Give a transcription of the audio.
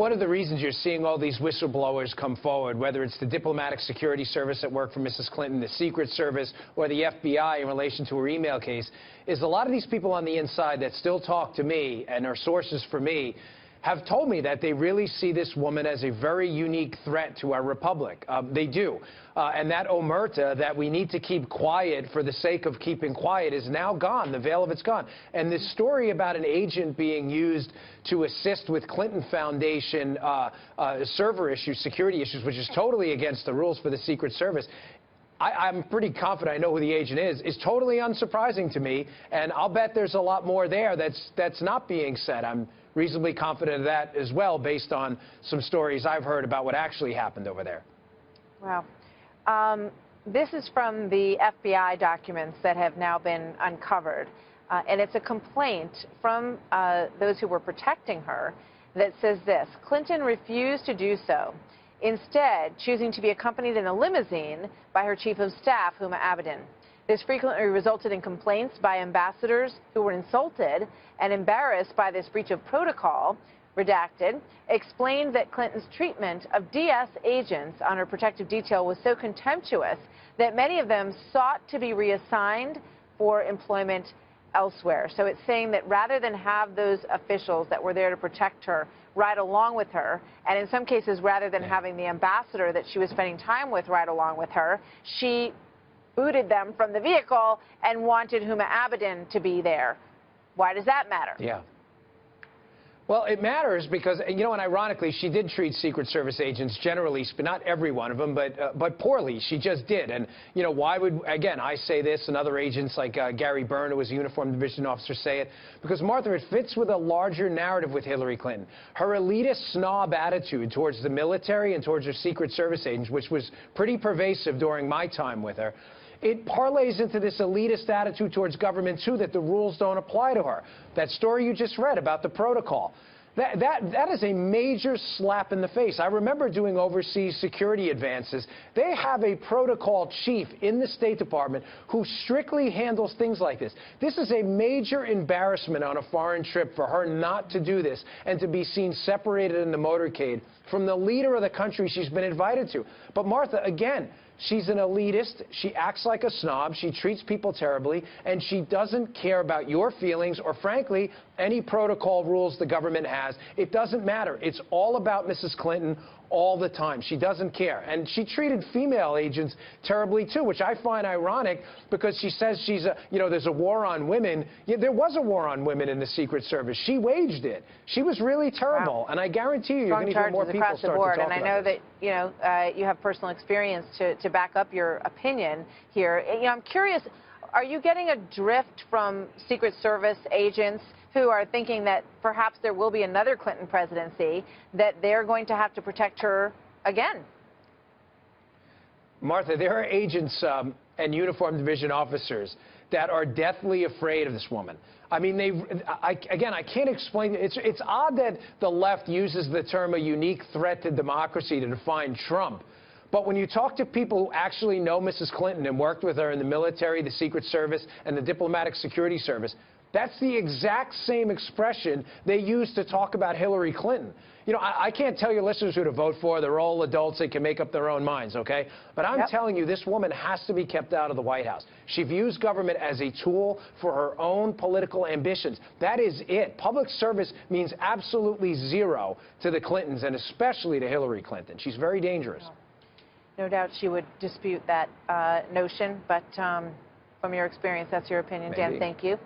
One of the reasons you're seeing all these whistleblowers come forward, whether it's the diplomatic security service that worked for Mrs. Clinton, the Secret Service, or the FBI in relation to her email case, is a lot of these people on the inside that still talk to me and are sources for me have told me that they really see this woman as a very unique threat to our republic. They do. And that omerta that we need to keep quiet for the sake of keeping quiet is now gone. The veil of it's gone. And this story about an agent being used to assist with Clinton Foundation server issues, security issues, which is totally against the rules for the Secret Service, I'm pretty confident I know who the agent is totally unsurprising to me. And I'll bet there's a lot more there that's not being said. I'm reasonably confident of that as well, based on some stories I've heard about what actually happened over there. Wow. This is from the FBI documents that have now been uncovered. And it's a complaint from those who were protecting her that says this: Clinton refused to do so, instead choosing to be accompanied in a limousine by her chief of staff, Huma Abedin. This frequently resulted in complaints by ambassadors who were insulted and embarrassed by this breach of protocol. Redacted explained that Clinton's treatment of DS agents on her protective detail was so contemptuous that many of them sought to be reassigned for employment elsewhere. So it's saying that rather than have those officials that were there to protect her ride along with her, and in some cases rather than having the ambassador that she was spending time with ride along with her, she booted them from the vehicle and wanted Huma Abedin to be there. Why does that matter? Yeah. Well, it matters because, you know, and ironically, she did treat Secret Service agents generally, but not every one of them, but poorly. She just did. And, you know, why would, again, I say this and other agents like Gary Byrne, who was a uniformed division officer, say it? Because, Martha, it fits with a larger narrative with Hillary Clinton. Her elitist snob attitude towards the military and towards her Secret Service agents, which was pretty pervasive during my time with her, it parlays into this elitist attitude towards government, too, that the rules don't apply to her. That story you just read about the protocol, that is a major slap in the face. I remember doing overseas security advances. They have a protocol chief in the State Department who strictly handles things like this. This is a major embarrassment on a foreign trip for her not to do this and to be seen separated in the motorcade from the leader of the country she's been invited to. But, Martha, again, she's an elitist. She acts like a snob. She treats people terribly, and she doesn't care about your feelings or, frankly, any protocol rules the government has. It doesn't matter. It's all about Mrs. Clinton all the time. She doesn't care. And she treated female agents terribly, too, which I find ironic because she says she's a, you know, there's a war on women. Yeah, there was a war on women in the Secret Service. She waged it. She was really terrible. Wow. And I guarantee you, you're going to hear more people start to talk about this. And I know that, you know, you have personal experience to back up your opinion here. You know, I'm curious, are you getting a drift from Secret Service agents who are thinking that perhaps there will be another Clinton presidency, that they're going to have to protect her again? Martha, there are agents and uniformed division officers that are deathly afraid of this woman. I mean, again, I can't explain. It's odd that the left uses the term a unique threat to democracy to define Trump. But when you talk to people who actually know Mrs. Clinton and worked with her in the military, the Secret Service, and the Diplomatic Security Service, that's the exact same expression they use to talk about Hillary Clinton. You know, I can't tell your listeners who to vote for. They're all adults. They can make up their own minds, okay? But I'm telling you, this woman has to be kept out of the White House. She views government as a tool for her own political ambitions. That is it. Public service means absolutely zero to the Clintons, and especially to Hillary Clinton. She's very dangerous. No doubt she would dispute that notion, but from your experience, that's your opinion. Maybe. Dan, thank you.